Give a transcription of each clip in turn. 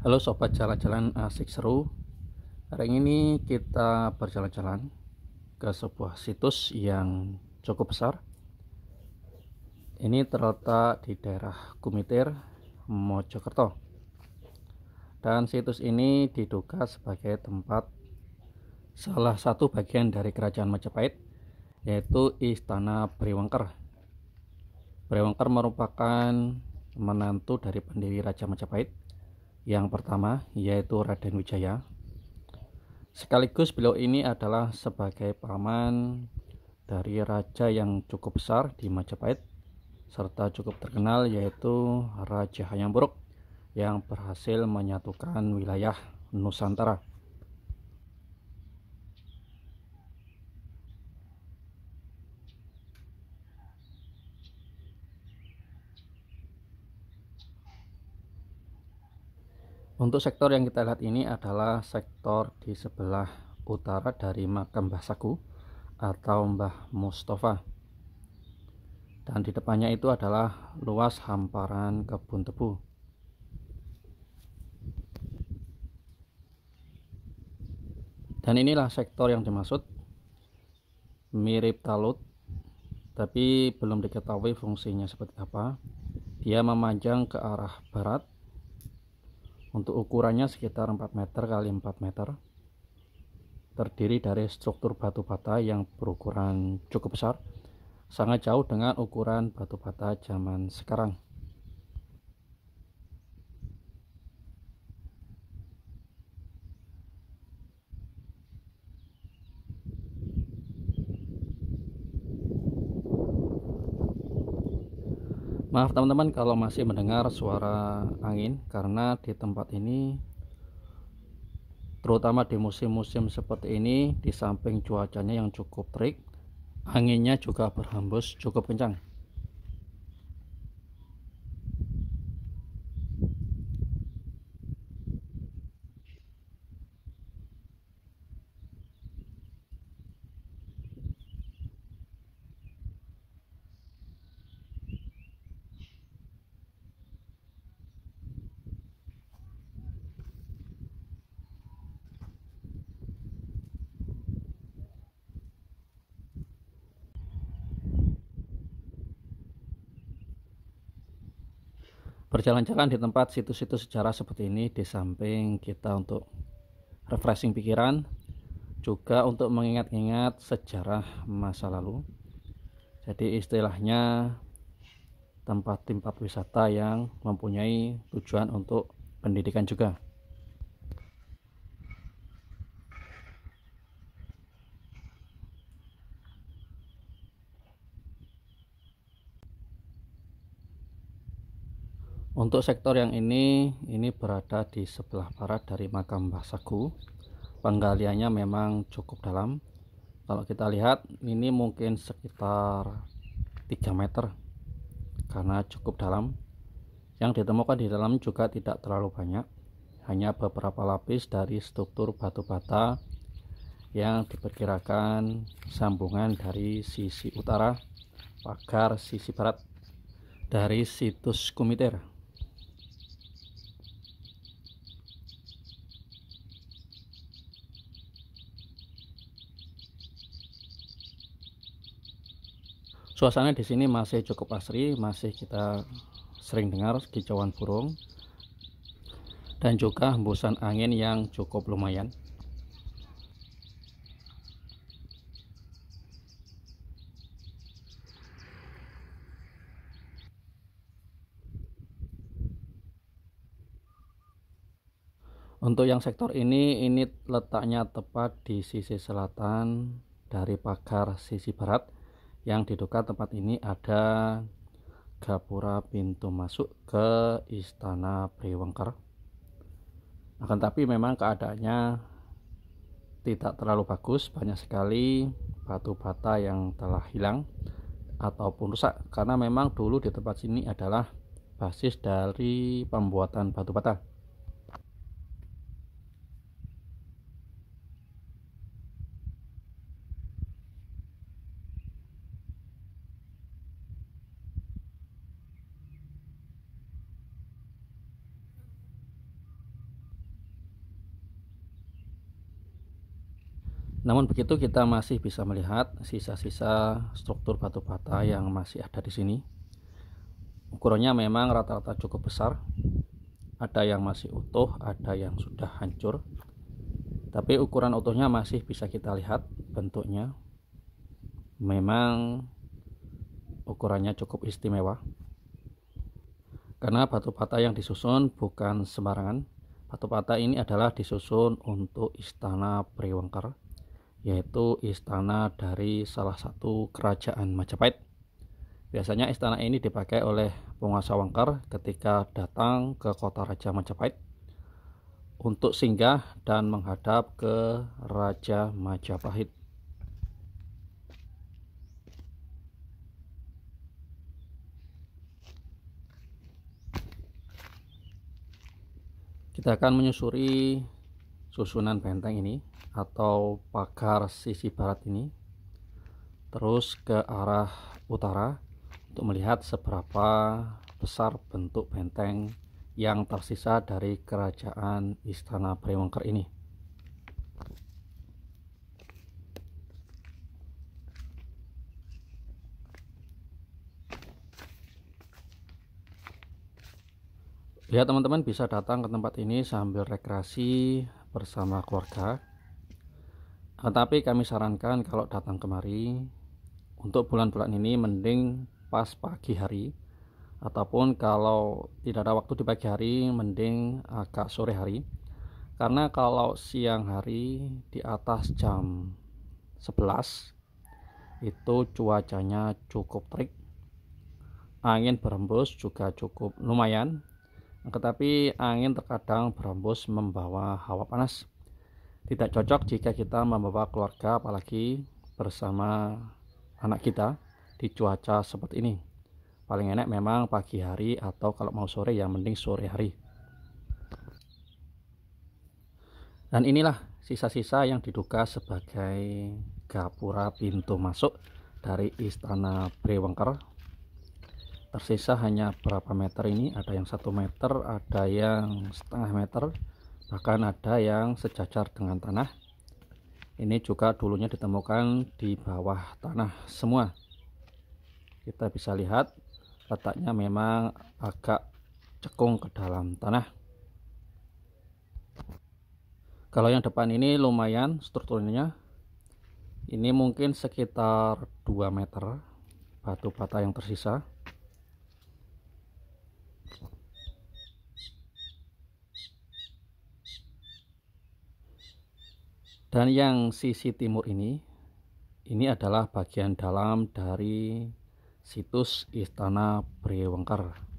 Halo sobat jalan-jalan asik seru. Hari ini kita berjalan-jalan ke sebuah situs yang cukup besar. Ini terletak di daerah Kumitir, Mojokerto. Dan situs ini diduga sebagai tempat salah satu bagian dari kerajaan Majapahit, yaitu Istana Briwengker. Briwengker merupakan menantu dari pendiri Raja Majapahit yang pertama, yaitu Raden Wijaya. Sekaligus beliau ini adalah sebagai paman dari raja yang cukup besar di Majapahit serta cukup terkenal, yaitu Raja Hayam Wuruk yang berhasil menyatukan wilayah Nusantara. Untuk sektor yang kita lihat ini adalah sektor di sebelah utara dari makam Mbah Sagu atau Mbah Mustafa. Dan di depannya itu adalah luas hamparan kebun tebu. Dan inilah sektor yang dimaksud, mirip talut, tapi belum diketahui fungsinya seperti apa. Dia memanjang ke arah barat. Untuk ukurannya sekitar 4 meter kali 4 meter. Terdiri dari struktur batu bata yang berukuran cukup besar, sangat jauh dengan ukuran batu bata zaman sekarang. Maaf teman-teman kalau masih mendengar suara angin, karena di tempat ini, terutama di musim-musim seperti ini, di samping cuacanya yang cukup terik, anginnya juga berhembus cukup kencang. Berjalan-jalan di tempat situs-situs sejarah seperti ini, di samping kita untuk refreshing pikiran, juga untuk mengingat-ingat sejarah masa lalu. Jadi istilahnya tempat-tempat wisata yang mempunyai tujuan untuk pendidikan juga. Untuk sektor yang ini berada di sebelah barat dari makam Mbah Sagu. Penggaliannya memang cukup dalam. Kalau kita lihat ini mungkin sekitar 3 meter karena cukup dalam. Yang ditemukan di dalam juga tidak terlalu banyak, hanya beberapa lapis dari struktur batu bata yang diperkirakan sambungan dari sisi utara pagar sisi barat dari situs Kumitir. Suasana di sini masih cukup asri, masih kita sering dengar kicauan burung dan juga hembusan angin yang cukup lumayan. Untuk yang sektor ini letaknya tepat di sisi selatan dari pagar sisi barat, yang diduga tempat ini ada gapura pintu masuk ke Istana Briwengker. Akan tapi memang keadaannya tidak terlalu bagus, banyak sekali batu bata yang telah hilang ataupun rusak, karena memang dulu di tempat sini adalah basis dari pembuatan batu bata. Namun begitu kita masih bisa melihat sisa-sisa struktur batu bata yang masih ada di sini. Ukurannya memang rata-rata cukup besar. Ada yang masih utuh, ada yang sudah hancur. Tapi ukuran utuhnya masih bisa kita lihat bentuknya. Memang ukurannya cukup istimewa. Karena batu bata yang disusun bukan sembarangan. Batu bata ini adalah disusun untuk istana Brewengker, yaitu istana dari salah satu kerajaan Majapahit. Biasanya istana ini dipakai oleh penguasa Wengker ketika datang ke kota Raja Majapahit untuk singgah dan menghadap ke Raja Majapahit. Kita akan menyusuri susunan benteng ini atau pagar sisi barat ini, terus ke arah utara untuk melihat seberapa besar bentuk benteng yang tersisa dari kerajaan Istana Brewengker ini. Ya, teman-teman bisa datang ke tempat ini sambil rekreasi bersama keluarga. Tetapi kami sarankan kalau datang kemari untuk bulan-bulan ini mending pas pagi hari, ataupun kalau tidak ada waktu di pagi hari mending agak sore hari. Karena kalau siang hari di atas jam 11 itu cuacanya cukup terik, angin berembus juga cukup lumayan, tetapi angin terkadang berembus membawa hawa panas. Tidak cocok jika kita membawa keluarga, apalagi bersama anak kita, di cuaca seperti ini. Paling enak memang pagi hari, atau kalau mau sore ya mending sore hari. Dan inilah sisa-sisa yang diduga sebagai gapura pintu masuk dari Istana Brewengker. Tersisa hanya berapa meter ini, ada yang 1 meter, ada yang setengah meter, bahkan ada yang sejajar dengan tanah. Ini juga dulunya ditemukan di bawah tanah semua. Kita bisa lihat letaknya memang agak cekung ke dalam tanah. Kalau yang depan ini lumayan strukturnya. Ini mungkin sekitar 2 meter batu bata yang tersisa. Dan yang sisi timur ini adalah bagian dalam dari situs Istana Brewengker.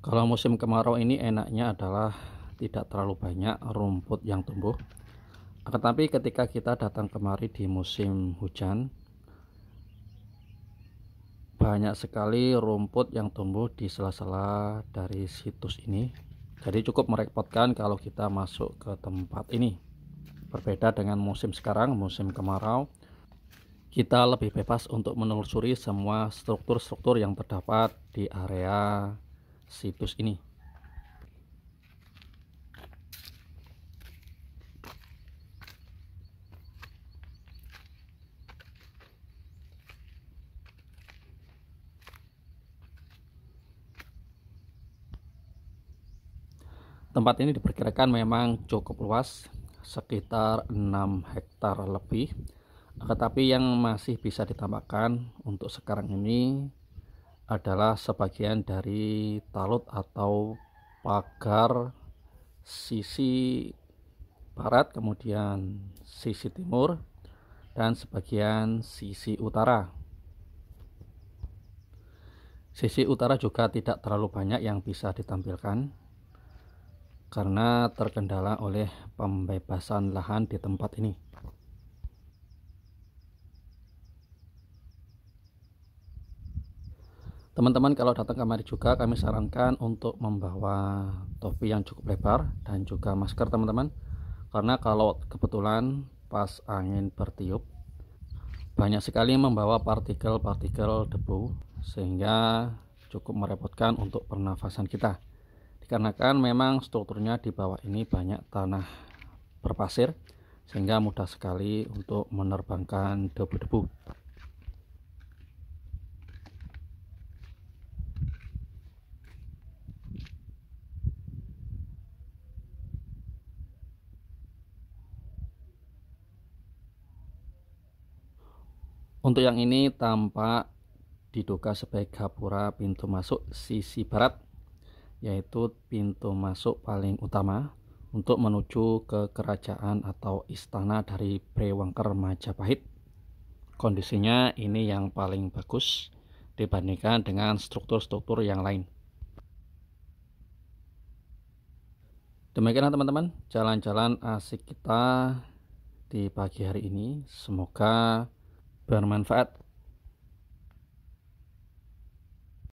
Kalau musim kemarau ini enaknya adalah tidak terlalu banyak rumput yang tumbuh. Tetapi ketika kita datang kemari di musim hujan, banyak sekali rumput yang tumbuh di sela-sela dari situs ini. Jadi cukup merepotkan kalau kita masuk ke tempat ini. Berbeda dengan musim sekarang, musim kemarau, kita lebih bebas untuk menelusuri semua struktur-struktur yang terdapat di area situs ini. Tempat ini diperkirakan memang cukup luas, sekitar 6 hektar lebih. Tetapi yang masih bisa ditambahkan untuk sekarang ini adalah sebagian dari talut atau pagar sisi barat, kemudian sisi timur, dan sebagian sisi utara. Sisi utara juga tidak terlalu banyak yang bisa ditampilkan karena terkendala oleh pembebasan lahan di tempat ini. Teman-teman kalau datang kemari juga kami sarankan untuk membawa topi yang cukup lebar dan juga masker teman-teman, karena kalau kebetulan pas angin bertiup banyak sekali membawa partikel-partikel debu sehingga cukup merepotkan untuk pernafasan kita, dikarenakan memang strukturnya di bawah ini banyak tanah berpasir sehingga mudah sekali untuk menerbangkan debu-debu. Untuk yang ini tampak diduga sebagai gapura pintu masuk sisi barat, yaitu pintu masuk paling utama untuk menuju ke kerajaan atau istana dari Brewangker Majapahit. Kondisinya ini yang paling bagus dibandingkan dengan struktur-struktur yang lain. Demikianlah teman-teman jalan-jalan asik kita di pagi hari ini, semoga bermanfaat.